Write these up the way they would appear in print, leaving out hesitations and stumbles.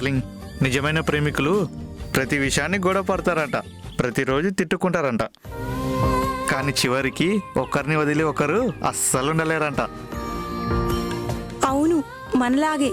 Darling, నిజమైన ప్రేమికులు ప్రతి విషయాన్ని గొడవ పడతారంట, ప్రతిరోజు తిట్టుకుంటారంట. కానీ చివరికి ఒకరిని వదిలి ఒకరు అస్సలు ఉండలేరంట. అవును, మనలాగే.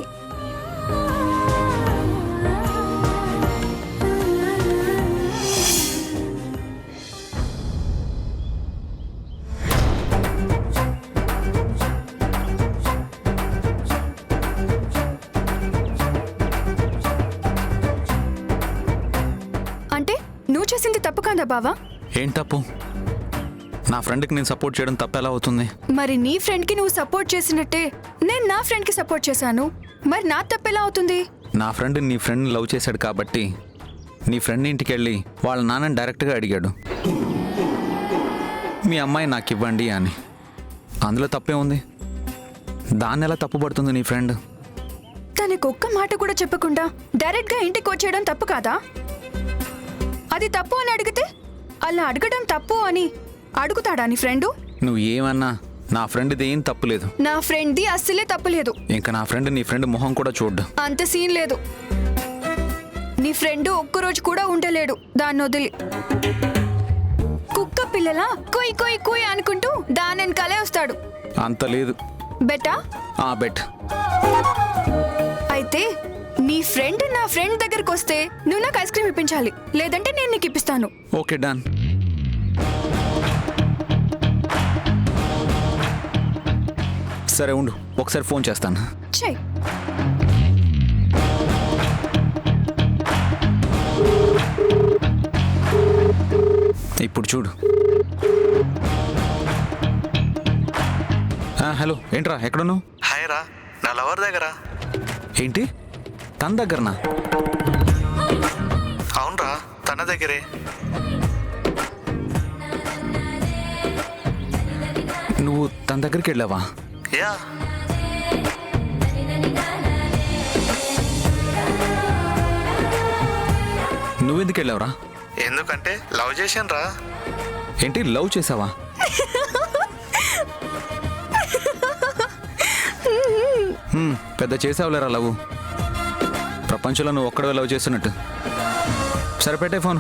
అంటే నువ్వు చేసింది తప్పు కాదా బావా? ఏం తప్పు? నా ఫ్రెండ్కి నేను సపోర్ట్ చేయడం తప్పు ఎలా అవుతుంది? మరి నీ ఫ్రెండ్కి నువ్వు సపోర్ట్ చేసినట్టే నేను నా ఫ్రెండ్కి సపోర్ట్ చేశాను. మరి నా తప్పు ఎలా అవుతుంది? నా ఫ్రెండ్ నీ ఫ్రెండ్ లవ్ చేశాడు కాబట్టి నీ ఫ్రెండ్ ఇంటికి వెళ్ళి వాళ్ళ నాన్నని డైరెక్ట్గా అడిగాడు, మీ అమ్మాయి నాకు ఇవ్వండి అని. అందులో తప్పే ఉంది? దాన్ని ఎలా తప్పుపడుతుంది నీ ఫ్రెండ్? తనకు ఒక్క మాట కూడా చెప్పకుండా డైరెక్ట్గా ఇంటికి వచ్చేయడం తప్పు కాదా? అది తప్పు అని అడిగితే అలా అడగడం తప్పు అని అడుగుతాడా నీ ఫ్రెండు? నువ్వు ఏమన్నా నా ఫ్రెండ్ది ఏం తప్పులేదు. నా ఫ్రెండ్ది అస్సలే తప్పులేదు. ఇంకా నా ఫ్రెండ్ నీ ఫ్రెండ్ మొహం కూడా చూడ్డు. అంత సీన్ లేదు. నీ ఫ్రెండ్ ఒక్కరోజు కూడా ఉండలేడు దాన్ని వదిలి. కుక్క పిల్లలా కొయ్ కొయ్ కొయ్ అనుకుంటూ దాని వెనకాలే వస్తాడు. అంత లేదు. బెటా? బెట్. అయితే నీ ఫ్రెండ్ నా ఫ్రెండ్ దగ్గరకు వస్తే నువ్వు నాకు ఐస్ క్రీమ్ ఇప్పించాలి, లేదంటే నేను నీకు ఇప్పిస్తాను. Okay, done. సరే ఉండు, ఒకసారి ఫోన్ చేస్తాను. చెయ్. ఇప్పుడు చూడు. హలో, ఏంట్రా ఎక్కడున్నావు? హాయ్ రా, నా లవర్ దగ్గర. ఏంటి, తన దగ్గరనా? అవునరా, తన దగ్గరే. నువ్వు తన దగ్గరికి వెళ్ళావా? యా. నువ్వెందుకు వెళ్ళావురా? ఎందుకంటే లవ్ చేశాను రా. ఏంటి, లవ్ చేసావా? పెద్ద చేసావులేరా లవ్. ప్రపంచంలో నువ్వు ఒక్కడే లవ్ చేస్తున్నట్టు. సరే పెట్టే ఫోన్.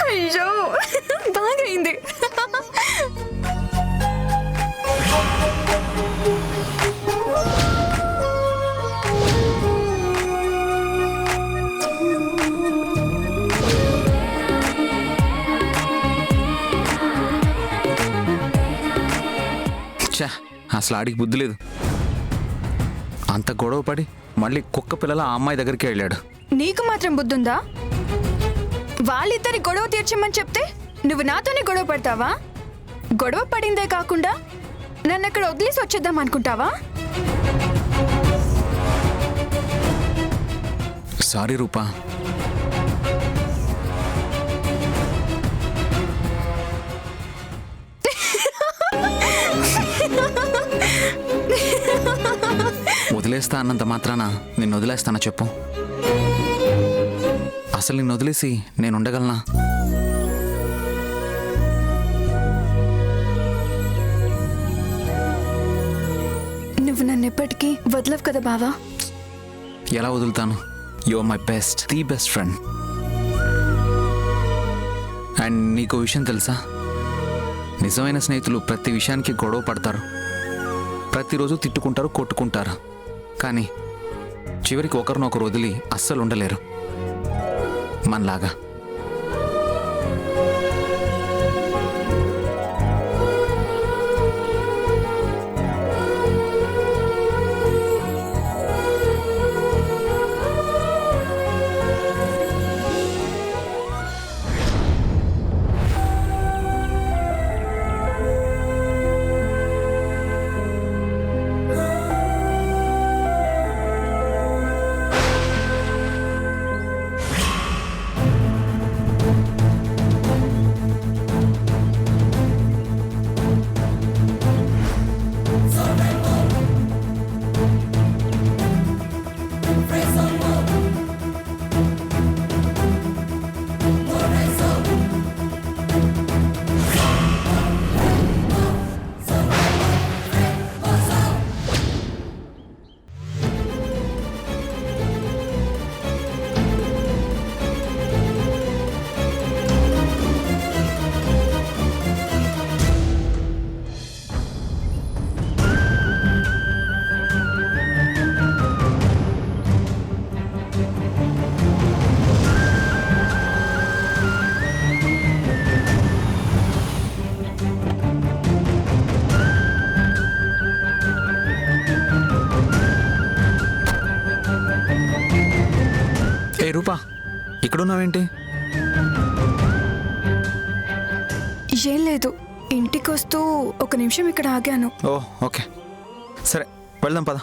అయ్యో, బాగైంది. ఛా, అసలు ఆడికి బుద్ధి లేదు. అంత గొడవ పడి మళ్ళీ కుక్క పిల్లల ఆ అమ్మాయి దగ్గరికి వెళ్ళాడు. నీకు మాత్రం బుద్ధుందా? వాళ్ళిద్దరి గొడవ తీర్చమని చెప్తే నువ్వు నాతోనే గొడవ పడతావా? గొడవ పడిందే కాకుండా నన్ను అక్కడ వదిలేసి వచ్చేద్దాం అనుకుంటావా? సారీ రూపా. వదిలేస్తా అన్నంత మాత్రాన నిన్ను వదిలేస్తానా చెప్పు? అసలు నిన్ను వదిలేసి నేను ఉండగలనా? నువ్వు నన్ను ఎప్పటికీ వదలవు కదా బావా? ఎలా వదులుతాను? You are my best, the best friend. And నీకు విషయం తెలుసా? నిజమైన స్నేహితులు ప్రతి విషయానికి గొడవ పడతారు, ప్రతిరోజు తిట్టుకుంటారు, కొట్టుకుంటారు. కానీ చివరికి ఒకరినొకరు వదిలి అస్సలు ఉండలేరు మనలాగా. ఇక్కడున్నావేంటి? ఏం లేదు, ఇంటికొస్తూ ఒక నిమిషం ఇక్కడ ఆగాను. ఓ ఓకే, సరే వెళ్దాం పద.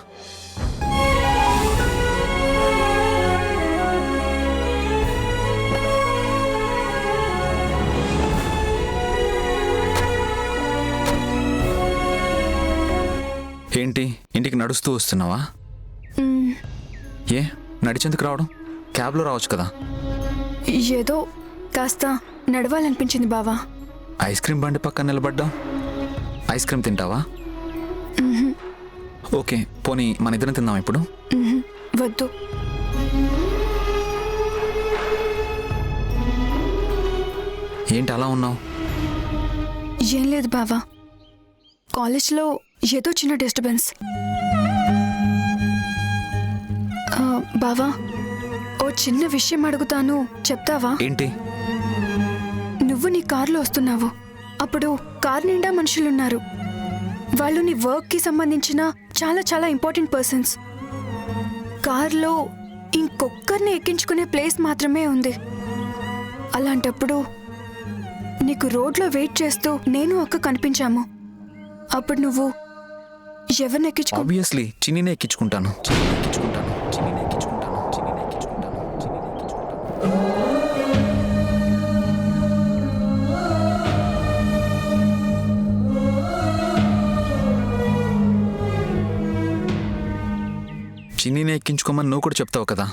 ఏంటి ఇంటికి నడుస్తూ వస్తున్నావా? మ్, ఏ నడిచేందుకు రావడం? క్యాబ్లో రావచ్చు కదా. ఏదో కాస్త నడవాలనిపించింది బావా. ఐస్ క్రీమ్ బండి పక్కన నిలబడ్డావు, ఐస్ క్రీమ్ తింటావా? ఓకే, పోనీ మన ఇద్దరం తిందాం ఇప్పుడు. వద్దు. ఏంటి అలా ఉన్నావు? ఏం లేదు బావా, కాలేజ్లో ఏదో చిన్న డిస్టర్బెన్స్. బావా, ఓ చిన్న విషయం అడుగుతాను, చెప్తావా? ఏంటి? నువ్వు నీ కారులో వస్తున్నావు, అప్పుడు కార్ నిండా మనుషులున్నారు. వాళ్ళు నీ వర్క్కి సంబంధించిన చాలా చాలా ఇంపార్టెంట్ పర్సన్స్. కార్లో ఇంకొక్కరిని ఎక్కించుకునే ప్లేస్ మాత్రమే ఉంది. అలాంటప్పుడు నీకు రోడ్లో వెయిట్ చేస్తూ నేను అక్క కనిపించాము. అప్పుడు నువ్వు ఎవరిని ఎక్కించుకో? ఆబ్వియస్లీ చిన్నీనే ఎక్కించుకుంటాను. చిన్నీనే ఎక్కించుకుంటాను. చిన్నీనే ఎక్కించుకుంటాను. చిన్నీనే ఎక్కించుకుంటాను. చిన్నీనే ఎక్కించుకుంటాను. చిన్నీనే ఎక్కించుకోమని నువ్వు కూడా చెప్తావు కదా.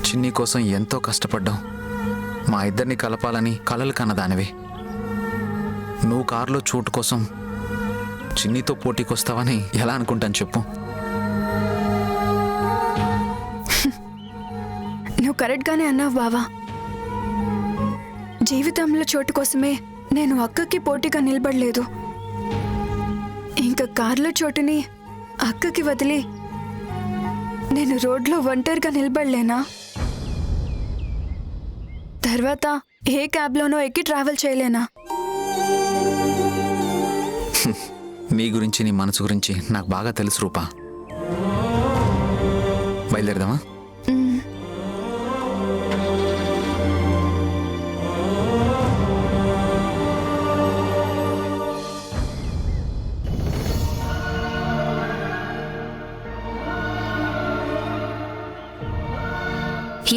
చిన్ని కోసం ఎంతో కష్టపడ్డాం. మా ఇద్దరిని కలపాలని కలలు కన్నదానివి. నువ్వు కారులో చోటు కోసం చిన్నితో పోటీకి వస్తావని ఎలా అనుకుంటాను చెప్పు? నువ్వు కరెక్ట్గానే అన్నావు బావా. జీవితంలో చోటు కోసమే నేను అక్కకి పోటీగా నిలబడలేదు. ఇంకా కార్లో చోటుని అక్కకి వదిలి నేను రోడ్లో ఒంటరిగా నిలబడలేనా? తర్వాత ఏ క్యాబ్లోనో ఎక్కి ట్రావెల్ చేయలేనా? నీ గురించి నీ మనసు గురించి నాకు బాగా తెలుసు రూపా. బయలుదేరదామా?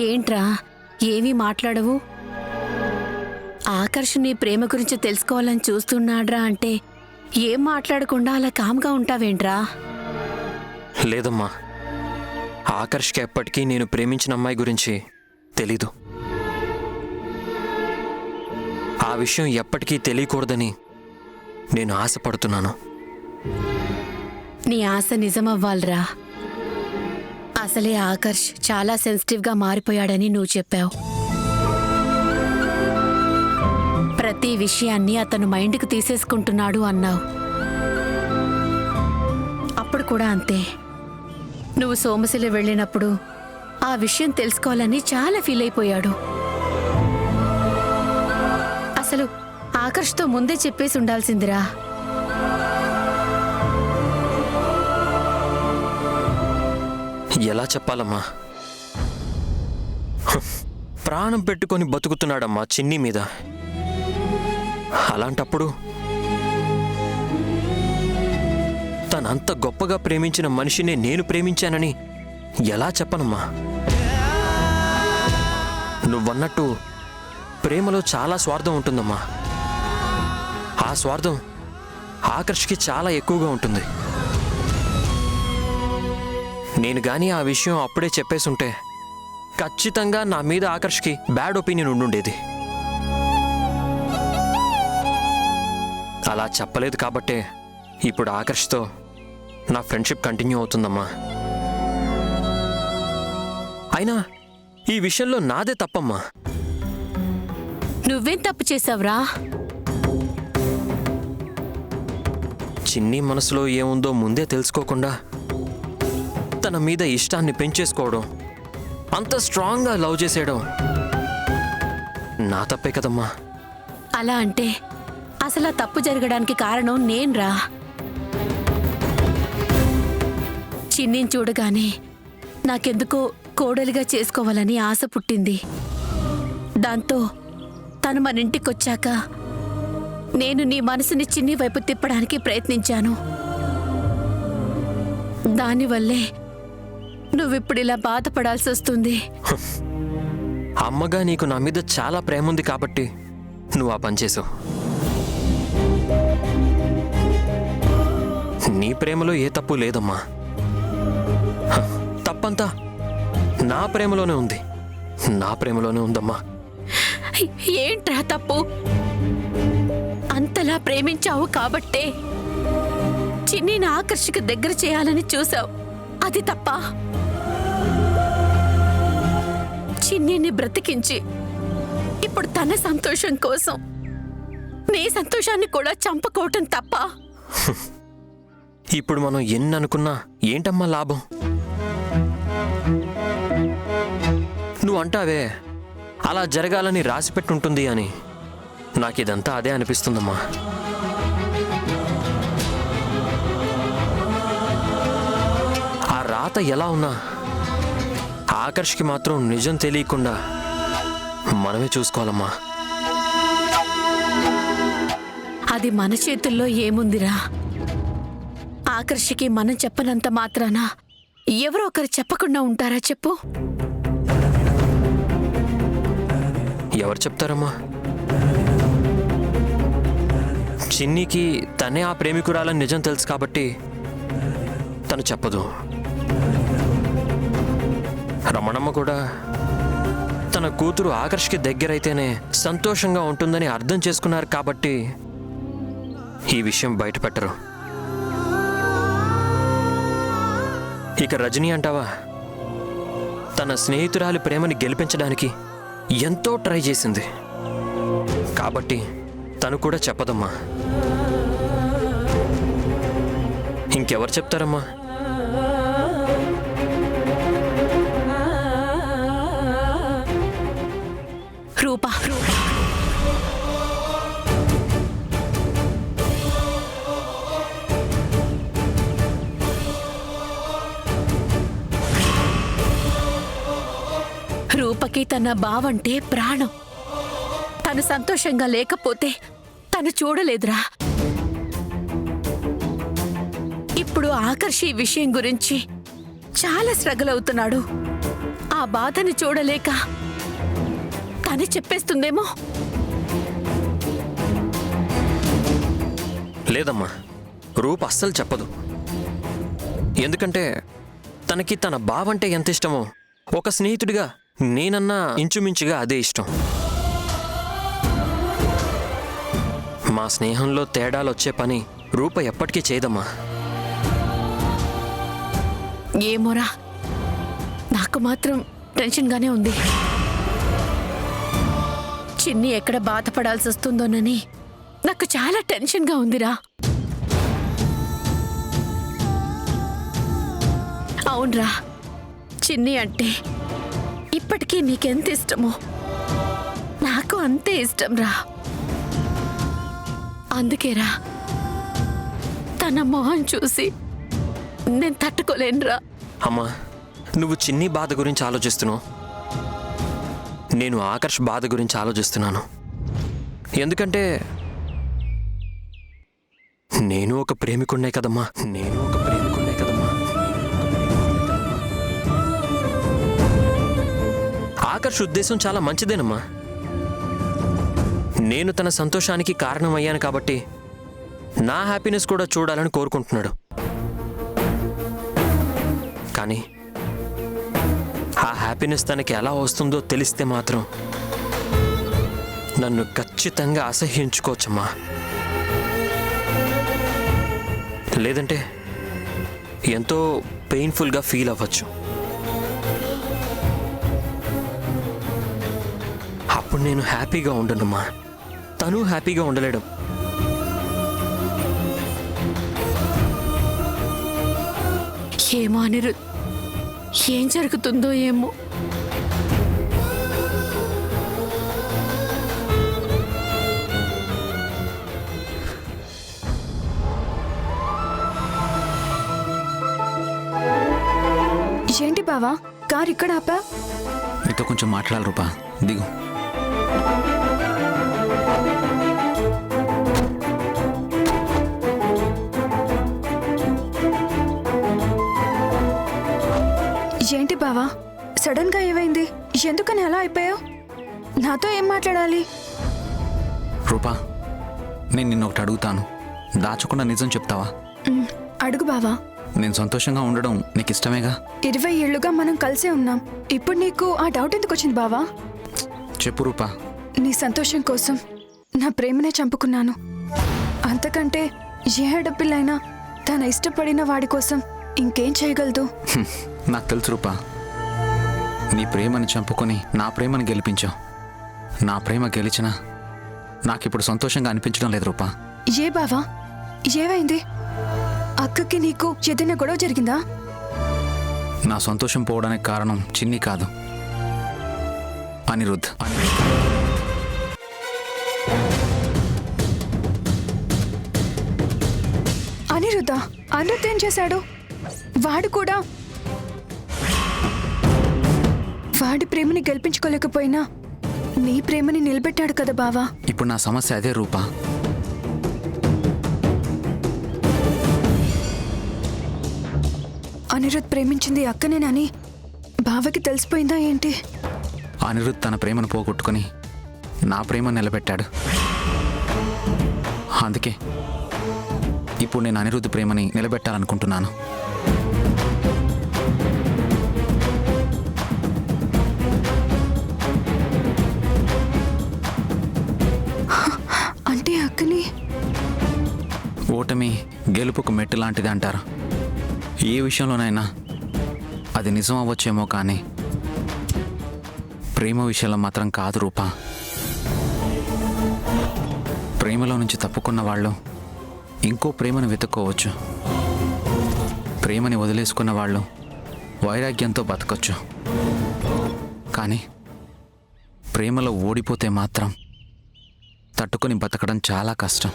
ఏంట్రా ఏమీ మాట్లాడవు? ఆకర్ష్ నీ ప్రేమ గురించి తెలుసుకోవాలని చూస్తున్నాడ్రా అంటే ఏం మాట్లాడకుండా అలా కామ్గా ఉంటావేంట్రా? లేదమ్మా, ఆకర్ష్కి ఎప్పటికీ నేను ప్రేమించిన అమ్మాయి గురించి తెలీదు. ఆ విషయం ఎప్పటికీ తెలియకూడదని నేను ఆశపడుతున్నాను. నీ ఆశ నిజమవ్వాలిరా. అసలే ఆకర్ష్ చాలా సెన్సిటివ్గా మారిపోయాడని నువ్వు చెప్పావు. ప్రతి విషయాన్ని అతను మైండ్కి తీసేసుకుంటున్నాడు అన్నావు. అప్పుడు కూడా అంతే. నువ్వు సోమశిల వెళ్ళినప్పుడు ఆ విషయం తెలుసుకోవాలని చాలా ఫీల్ అయిపోయాడు. అసలు ఆకర్ష్తో ముందే చెప్పేసి ఉండాల్సిందిరా. ఎలా చెప్పాలమ్మా? ప్రాణం పెట్టుకొని బతుకుతున్నాడమ్మా చిన్ని మీద. అలాంటప్పుడు తనంత గొప్పగా ప్రేమించిన మనిషినే నేను ప్రేమించానని ఎలా చెప్పనమ్మా? నువ్వన్నట్టు ప్రేమలో చాలా స్వార్థం ఉంటుందమ్మా. ఆ స్వార్థం ఆకర్ష్కి చాలా ఎక్కువగా ఉంటుంది. నేను గాని ఆ విషయం అప్పుడే చెప్పేసుంటే ఖచ్చితంగా నా మీద ఆకర్ష్కి బ్యాడ్ ఒపీనియన్ ఉండుండేది. అలా చెప్పలేదు కాబట్టే ఇప్పుడు ఆకర్ష్తో నా ఫ్రెండ్షిప్ కంటిన్యూ అవుతుందమ్మా. అయినా ఈ విషయంలో నాదే తప్పమ్మా. నువ్వేం తప్పు చేసావురా? చిన్ని మనసులో ఏముందో ముందే తెలుసుకోకుండా తన మీద ఇష్టాన్ని పెంచేసుకోవడం, అంత స్ట్రాంగ్గా లవ్ చేసేయడం నా తప్పే కదమ్మా. అలా అంటే అసలు ఆ తప్పు జరగడానికి కారణం నేన్రా. చిన్నిని చూడగానే నాకెందుకో కోడలిగా చేసుకోవాలని ఆశ పుట్టింది. దాంతో తను మన ఇంటికొచ్చాక నేను నీ మనసుని చిన్ని వైపు తిప్పడానికి ప్రయత్నించాను. దానివల్లే నువ్విప్పుడిలా బాధపడాల్సి వస్తుంది. అమ్మగా నీకు నా మీద చాలా ప్రేమ ఉంది కాబట్టి నువ్వు ఆ పని చేసావు. నీ ప్రేమలో ఏ తప్పు లేదమ్మా. తప్పంతా నా ప్రేమలోనే ఉంది. నా ప్రేమలోనే ఉందమ్మా. ఏంట్రా తప్పు? అంతలా ప్రేమించావు కాబట్టే చిన్నిని ఆకర్షిక దగ్గర చేయాలని చూసావు. అది తప్ప చిన్నిని బ్రతికించి ఇప్పుడు తన సంతోషం కోసం నీ సంతోషాన్ని కూడా చంపుకోవటం తప్ప. ఇప్పుడు మనం ఎన్ని అనుకున్నా ఏంటమ్మా లాభం? నువ్వు అంటావే అలా జరగాలని రాసిపెట్టుంటుంది అని. నాకిదంతా అదే అనిపిస్తుందమ్మా. ఆ రాత ఎలా ఉన్నా ఆకర్ష్కి మాత్రం నిజం తెలియకుండా మనమే చూసుకోవాలమ్మా. అది మన చేతుల్లో ఏముందిరా? ఆకర్షికి మనం చెప్పనంత మాత్రాన ఎవరో ఒకరు చెప్పకుండా ఉంటారా చెప్పు? ఎవరు చెప్తారమ్మా? చిన్నికి తనే ఆ ప్రేమికురాలని నిజం తెలుసు కాబట్టి తను చెప్పదు. రమణమ్మ కూడా తన కూతురు ఆకర్ష్కి దగ్గరైతేనే సంతోషంగా ఉంటుందని అర్థం చేసుకున్నారు కాబట్టి ఈ విషయం బయట పెట్టరు. ఇక రజనీ అంటావా, తన స్నేహితురాలి ప్రేమని గెలిపించడానికి ఎంతో ట్రై చేసింది కాబట్టి తను కూడా చెప్పదమ్మా. ఇంకెవరు చెప్తారమ్మా? రూపా రూపకి తన బావంటే ప్రాణం. తను సంతోషంగా లేకపోతే తను చూడలేదురా. ఇప్పుడు ఆకర్షి విషయం గురించి చాలా స్ట్రగుల్ అవుతున్నాడు. ఆ బాధని చూడలేక తను చెప్పేస్తుందేమో. లేదమ్మా, రూప్ అస్సలు చెప్పదు. ఎందుకంటే తనకి తన బావంటే ఎంత ఇష్టమో ఒక స్నేహితుడిగా నేనన్నా ఇంచుమించుగా అదే ఇష్టం. మా స్నేహంలో తేడాలు వచ్చే పని రూప ఎప్పటికీ చేయదమ్మా. ఏమోరా, నాకు మాత్రం టెన్షన్గానే ఉంది. చిన్ని ఎక్కడ బాధపడాల్సి వస్తుందోనని నాకు చాలా టెన్షన్గా ఉందిరా. అవునరా, చిన్ని అంటే ఇప్పటికీ నీకెంత ఇష్టమో నాకు అంతే ఇష్టం రా. అందుకేరా తన మొహం చూసి నేను తట్టుకోలేనురా. అమ్మా, నువ్వు చిన్ని బాధ గురించి ఆలోచిస్తున్నావు, నేను ఆకర్ష్ బాధ గురించి ఆలోచిస్తున్నాను. ఎందుకంటే నేను ఒక ప్రేమికుడినే కదమ్మా. నేను ఒక ప్రేమికుడినే కదమ్మా. ఆకర్ష్ ఉద్దేశం చాలా మంచిదేనమ్మా. నేను తన సంతోషానికి కారణమయ్యాను కాబట్టి నా హ్యాపీనెస్ కూడా చూడాలని కోరుకుంటున్నాడు. కానీ ఆ హ్యాపీనెస్ తనకి ఎలా వస్తుందో తెలిస్తే మాత్రం నన్ను ఖచ్చితంగా అసహ్యించుకోవచ్చమ్మా. లేదంటే ఎంతో పెయిన్ఫుల్గా ఫీల్ అవ్వచ్చు. అప్పుడు నేను హ్యాపీగా ఉండనమ్మా, తను హ్యాపీగా ఉండలేడు. ఏమో అనిరుద్, ఏం జరుగుతుందో ఏమో. ఏంటి బావా కార్ ఇక్కడ ఆపా? నీతో కొంచెం మాట్లాడాలి రూపా, దిగు. ఏంటి బావా సడన్ గా ఏమైంది? ఎందుకని అలా అయిపోయావు? నాతో ఏం మాట్లాడాలి? రూపా, నేను నిన్ను ఒకటి అడుగుతాను, దాచకుండా నిజం చెప్తావా? అడుగు బావా. నేను సంతోషంగా ఉండడం నీకు ఇష్టమేగా? 20 ఏళ్లుగా మనం కలిసే ఉన్నాం. ఇప్పుడు నీకు ఆ డౌట్ ఎందుకు వచ్చింది బావా? చెప్పు రూపా. నీ సంతోషం కోసం నా ప్రేమనే చంపుకున్నాను. అంతకంటే ఏ ఆడపిల్లైనా తన ఇష్టపడిన వాడి కోసం ఇంకేం చేయగలదు? నాకు తెలుసు రూపా, నీ ప్రేమని చంపుకొని నా ప్రేమను గెలిపించావు. నా ప్రేమ గెలిచినా నాకిప్పుడు సంతోషంగా అనిపించడం లేదు రూపా. ఏ బావా ఏమైంది? అక్కకి నీకు ఏదైనా గొడవ జరిగిందా? నా సంతోషం పోవడానికి కారణం చిన్ని కాదు, అనిరుద్ధ్. అనిరుద్ధ? అనిరుద్ధ్ ఏం చేశాడు? వాడు కూడా వాడి ప్రేమని గెలిపించుకోలేకపోయినా నీ ప్రేమని నిలబెట్టాడు కదా బావా. ఇప్పుడు నా సమస్య అదే రూపా. అనిరుద్ధ్ ప్రేమించింది అక్కనేనని బావకి తెలిసిపోయిందా ఏంటి? అనిరుద్ధ్ తన ప్రేమను పోగొట్టుకొని నా ప్రేమను నిలబెట్టాడు. అందుకే ఇప్పుడు నేను అనిరుద్ధ్ ప్రేమని నిలబెట్టాలనుకుంటున్నాను. అంటే అక్కని ఓటమి గెలుపుకు మెట్టు లాంటిది అంటారు. ఏ విషయంలోనైనా అది నిజం అవ్వచ్చేమో, కానీ ప్రేమ విషయంలో మాత్రం కాదు రూపా. ప్రేమలో నుంచి తప్పుకున్న వాళ్ళు ఇంకో ప్రేమను వెతుక్కోవచ్చు. ప్రేమని వదిలేసుకున్న వాళ్ళు వైరాగ్యంతో బతకొచ్చు. కానీ ప్రేమలో ఓడిపోతే మాత్రం తట్టుకొని బతకడం చాలా కష్టం.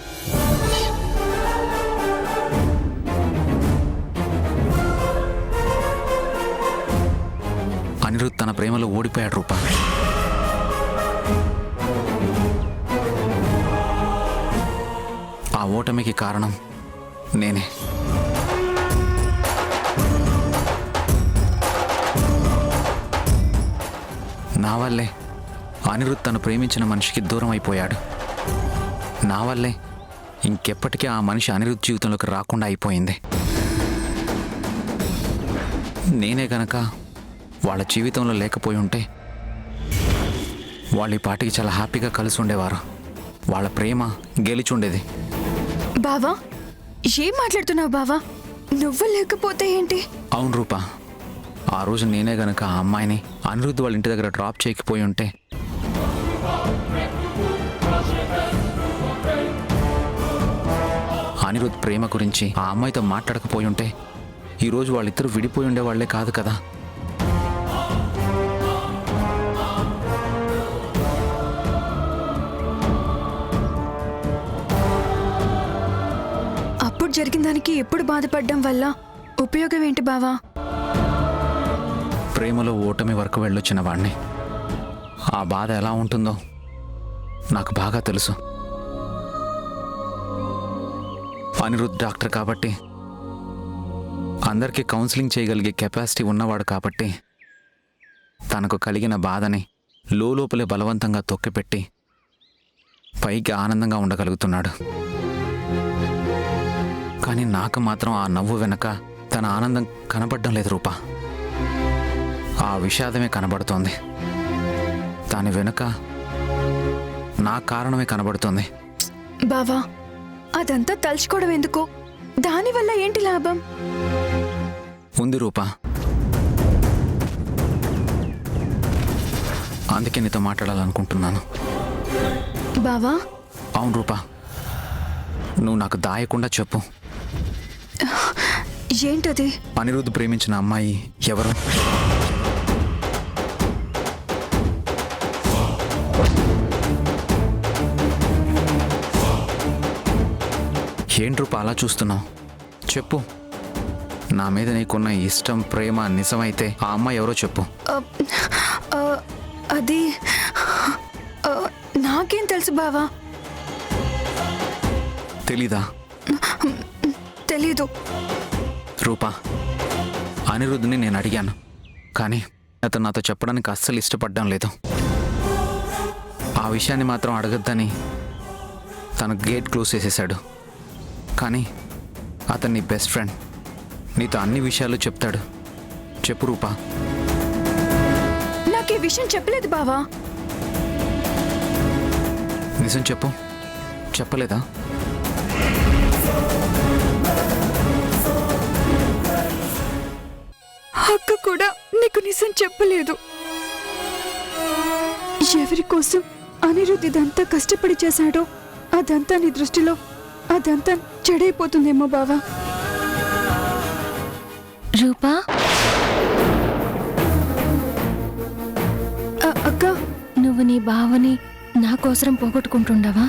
అనిరుద్ధ్ తన ప్రేమలో ఓడిపోయాడు రూపా. ఆ ఓటమికి కారణం నేనే. నా వల్లే అనిరుద్ధ్ తను ప్రేమించిన మనిషికి దూరం అయిపోయాడు. నా వల్లే ఇంకెప్పటికీ ఆ మనిషి అనిరుద్ధ్ జీవితంలోకి రాకుండా అయిపోయింది. నేనే గనక వాళ్ళ జీవితంలో లేకపోయి ఉంటే వాళ్ళ ఈ పాటికి చాలా హ్యాపీగా కలిసి ఉండేవారు. వాళ్ళ ప్రేమ గెలిచుండేది. బావా ఏం మాట్లాడుతున్నావు బావా? నువ్వు లేకపోతే ఏంటి? అవును రూపా, ఆ రోజు నేనే గనక ఆ అమ్మాయిని అనిరుద్ధ్ వాళ్ళ ఇంటి దగ్గర డ్రాప్ చేయకపోయి ఉంటే అనిరుద్ధ్ ప్రేమ గురించి ఆ అమ్మాయితో మాట్లాడకపోయి ఉంటే ఈరోజు వాళ్ళిద్దరూ విడిపోయి ఉండేవాళ్లే కాదు కదా. అప్పుడు జరిగిన దానికి ఎప్పుడు బాధపడడం వల్ల ఉపయోగం ఏంటి బావా? ప్రేమలో ఓటమి వరకు వెళ్ళొచ్చిన వాడిని ఆ బాధ ఎలా ఉంటుందో నాకు బాగా తెలుసు. అనిరుద్ధ్ డాక్టర్ కాబట్టి, అందరికీ కౌన్సిలింగ్ చేయగలిగే కెపాసిటీ ఉన్నవాడు కాబట్టి తనకు కలిగిన బాధని లోపలే బలవంతంగా తొక్కిపెట్టి పైకి ఆనందంగా ఉండగలుగుతున్నాడు. కానీ నాకు మాత్రం ఆ నవ్వు వెనక తన ఆనందం కనబడడం లేదు రూపా. ఆ విషాదమే కనబడుతోంది. దాని వెనుక నా కారణమే కనబడుతోంది. బావా అదంతా తలుచుకోవడం ఎందుకు? దానివల్ల ఏంటి లాభం? ఉంది రూపా, అందుకే నీతో మాట్లాడాలనుకుంటున్నాను. బావా అవును రూపా, నువ్వు నాకు దాయకుండా చెప్పు, ఏంటది? అనిరుద్ధ్ ప్రేమించిన అమ్మాయి ఎవరు? ఏంటి రూపా అలా చూస్తున్నావు? చెప్పు, నా మీద నీకున్న ఇష్టం ప్రేమ నిజమైతే ఆ అమ్మాయి ఎవరో చెప్పు. అది నాకేం తెలుసు బావా. తెలీదా? తెలీదు. రూపా, అనిరుద్ధిని నేను అడిగాను, కానీ అతను నాతో చెప్పడానికి అస్సలు ఇష్టపడడం లేదు. ఆ విషయాన్ని మాత్రం అడగద్దని తను గేట్ క్లోజ్ చేసేశాడు. కానీ అతను నీ బెస్ట్ ఫ్రెండ్, నీతో అన్ని విషయాలు చెప్తాడు. చెప్పు రూపా. నాకు ఈ విషయం చెప్పలేదు బావా. నిజం చెప్పు. చెప్పలేదా? అక్క కూడా నీకు నిజం చెప్పలేదు. ఎవరి కోసం అనిరుద్ధ్ ఇదంతా కష్టపడి చేశాడో అదంతా నీ దృష్టిలో అదంతా చెడైపోతుందేమో బావా. రూపా, అక్క, నువ్వు నీ బావని నా కోసరం పోగొట్టుకుంటుండవా?